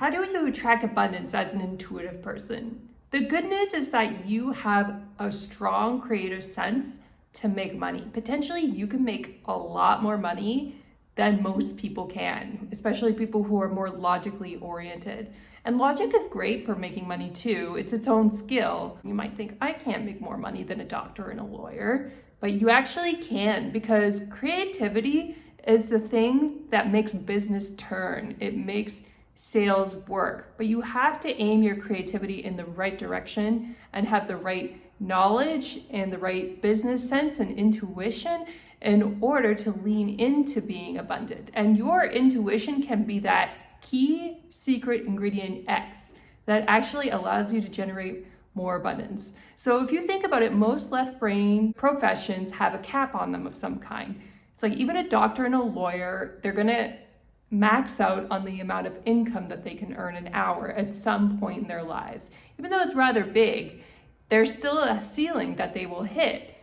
How do you attract abundance as an intuitive person? The good news is that you have a strong creative sense to make money. Potentially, you can make a lot more money than most people can, especially people who are more logically oriented. And logic is great for making money too. It's its own skill. You might think, I can't make more money than a doctor and a lawyer, but you actually can, because creativity is the thing that makes business turn. It makes sales work, but you have to aim your creativity in the right direction and have the right knowledge and the right business sense and intuition in order to lean into being abundant. And your intuition can be that key secret ingredient X that actually allows you to generate more abundance. So if you think about it, most left brain professions have a cap on them of some kind. It's like even a doctor and a lawyer, they're gonna max out on the amount of income that they can earn an hour at some point in their lives. Even though it's rather big, there's still a ceiling that they will hit.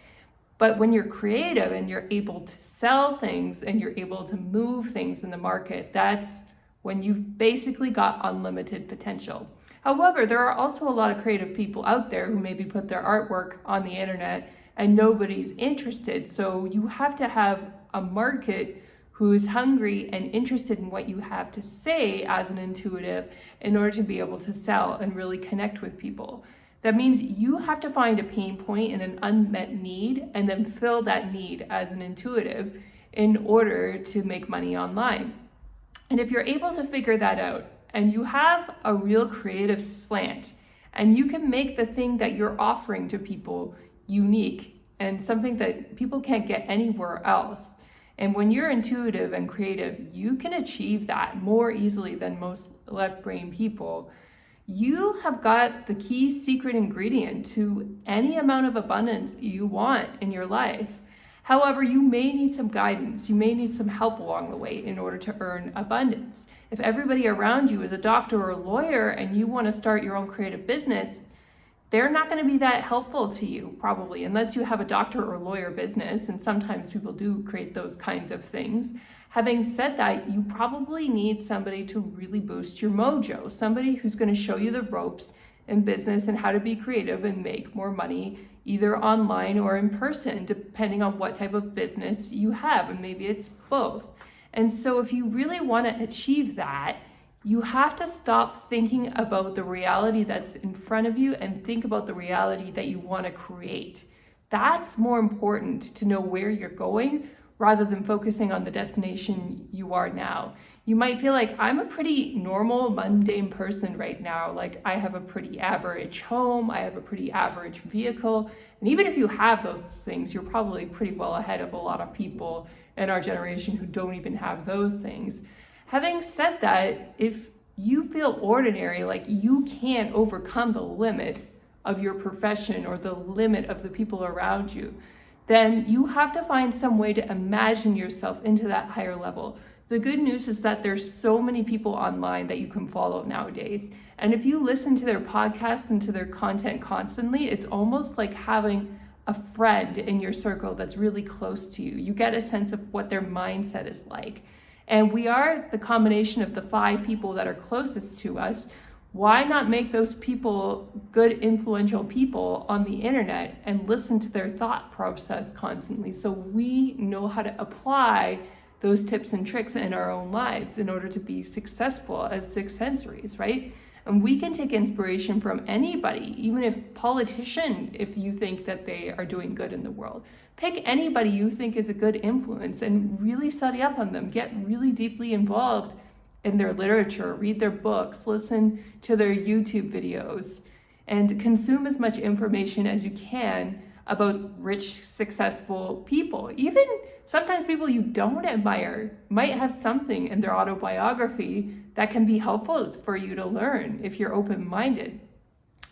But when you're creative and you're able to sell things and you're able to move things in the market, that's when you've basically got unlimited potential. However, there are also a lot of creative people out there who maybe put their artwork on the internet and nobody's interested. So you have to have a market who is hungry and interested in what you have to say as an intuitive in order to be able to sell and really connect with people. That means you have to find a pain point and an unmet need and then fill that need as an intuitive in order to make money online. And if you're able to figure that out and you have a real creative slant and you can make the thing that you're offering to people unique and something that people can't get anywhere else, and when you're intuitive and creative, you can achieve that more easily than most left brain people. You have got the key secret ingredient to any amount of abundance you want in your life. However, you may need some guidance. You may need some help along the way in order to earn abundance. If everybody around you is a doctor or a lawyer and you want to start your own creative business, they're not going to be that helpful to you, probably, unless you have a doctor or lawyer business, and sometimes people do create those kinds of things. Having said that, you probably need somebody to really boost your mojo, somebody who's going to show you the ropes in business and how to be creative and make more money, either online or in person, depending on what type of business you have, and maybe it's both. And so if you really want to achieve that, you have to stop thinking about the reality that's in front of you and think about the reality that you want to create. That's more important to know where you're going rather than focusing on the destination you are now. You might feel like I'm a pretty normal, mundane person right now. Like I have a pretty average home, I have a pretty average vehicle. And even if you have those things, you're probably pretty well ahead of a lot of people in our generation who don't even have those things. Having said that, if you feel ordinary, like you can't overcome the limit of your profession or the limit of the people around you, then you have to find some way to imagine yourself into that higher level. The good news is that there's so many people online that you can follow nowadays. And if you listen to their podcasts and to their content constantly, it's almost like having a friend in your circle that's really close to you. You get a sense of what their mindset is like. And we are the combination of the 5 people that are closest to us. Why not make those people good, influential people on the internet and listen to their thought process constantly so we know how to apply those tips and tricks in our own lives in order to be successful as sixth sensories, right? And we can take inspiration from anybody, even if politician, if you think that they are doing good in the world. Pick anybody you think is a good influence and really study up on them. Get really deeply involved in their literature, read their books, listen to their YouTube videos, and consume as much information as you can about rich, successful people. Even sometimes people you don't admire might have something in their autobiography that can be helpful for you to learn if you're open-minded.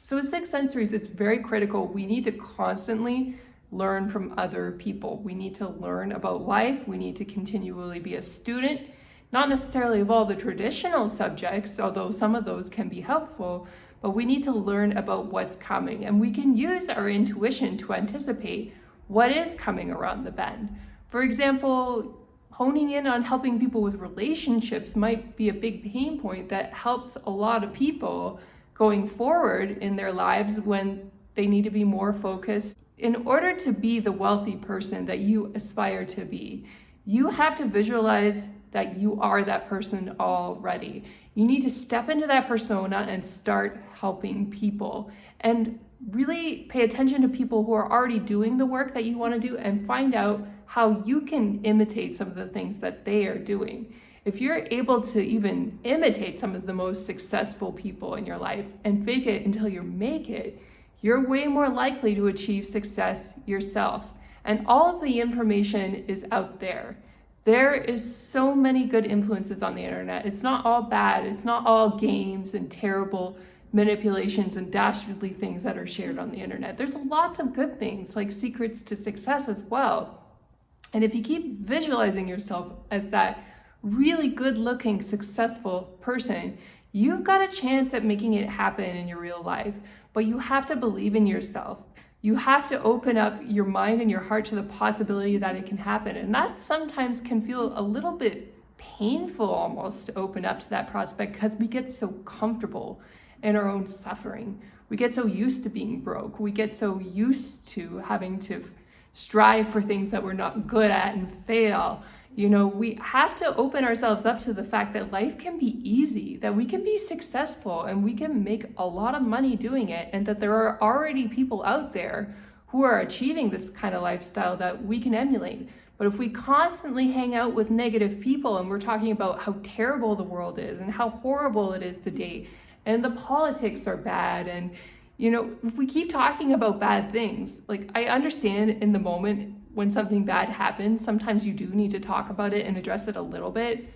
So with sixth sensories, it's very critical. We need to constantly learn from other people. We need to learn about life. We need to continually be a student, not necessarily of all the traditional subjects, although some of those can be helpful, but we need to learn about what's coming. And we can use our intuition to anticipate what is coming around the bend. For example, honing in on helping people with relationships might be a big pain point that helps a lot of people going forward in their lives when they need to be more focused. In order to be the wealthy person that you aspire to be, you have to visualize that you are that person already. You need to step into that persona and start helping people, and really pay attention to people who are already doing the work that you want to do and find out how you can imitate some of the things that they are doing. If you're able to even imitate some of the most successful people in your life and fake it until you make it, you're way more likely to achieve success yourself. And all of the information is out there. There is so many good influences on the internet. It's not all bad. It's not all games and terrible manipulations and dastardly things that are shared on the internet. There's lots of good things, like secrets to success as well. And if you keep visualizing yourself as that really good looking, successful person, you've got a chance at making it happen in your real life. But you have to believe in yourself. You have to open up your mind and your heart to the possibility that it can happen. And that sometimes can feel a little bit painful almost to open up to that prospect, because we get so comfortable in our own suffering. We get so used to being broke. We get so used to having to strive for things that we're not good at and fail. You know, we have to open ourselves up to the fact that life can be easy, that we can be successful and we can make a lot of money doing it, and that there are already people out there who are achieving this kind of lifestyle that we can emulate. But if we constantly hang out with negative people and we're talking about how terrible the world is and how horrible it is to date, and the politics are bad, and you know, if we keep talking about bad things, like, I understand in the moment when something bad happens, sometimes you do need to talk about it and address it a little bit.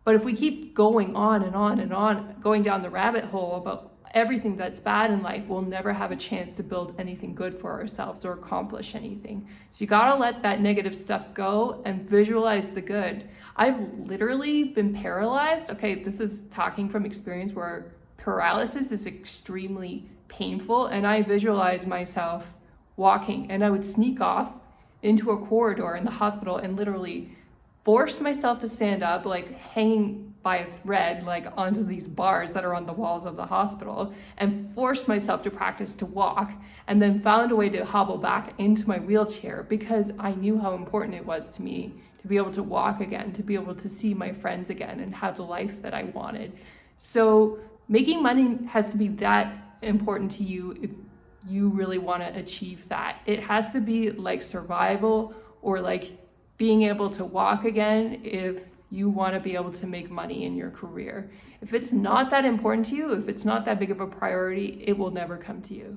But if we keep going on and on and on, going down the rabbit hole about everything that's bad in life, we'll never have a chance to build anything good for ourselves or accomplish anything. So you gotta let that negative stuff go and visualize the good. I've literally been paralyzed. Okay, this is talking from experience where paralysis is extremely painful, and I visualize myself walking, and I would sneak off into a corridor in the hospital and literally force myself to stand up, like hanging by a thread, like onto these bars that are on the walls of the hospital, and force myself to practice to walk, and then found a way to hobble back into my wheelchair because I knew how important it was to me to be able to walk again, to be able to see my friends again and have the life that I wanted. So making money has to be that important to you if you really want to achieve that. It has to be like survival, or like being able to walk again, if you want to be able to make money in your career. If it's not that important to you, if it's not that big of a priority, it will never come to you.